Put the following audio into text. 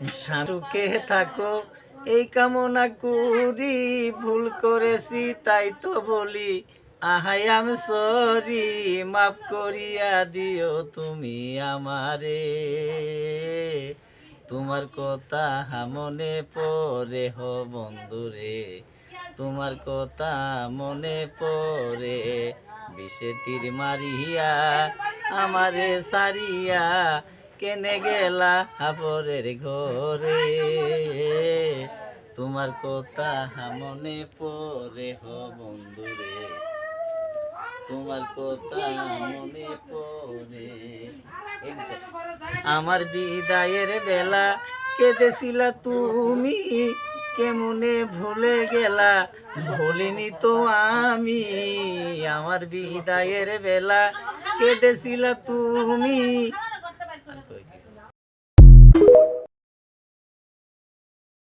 সুখে থাকো এই কামনা করি, ভুল করেছি তাই তো বলি আই এম সরি, মাফ করিয়া দিও তুমি আমারে। তোমার কথা মনে পড়ে হো বন্ধুরে, তোমার কথা মনে পড়ে। বিষে তীর মারিয়া আমারে সারিয়া কেনে গেলা পরের ঘরে। তোমার কথা মনে পড়ে হো বন্ধুরে, তোমার কথা মনে পড়ে। আমার বিদায়ের বেলা কেঁদেছিলা তুমি, কেমনে ভুলে গেলা ভুলিনি তো আমি। আমার বিদায়ের বেলা কেঁদেছিলা তুমি,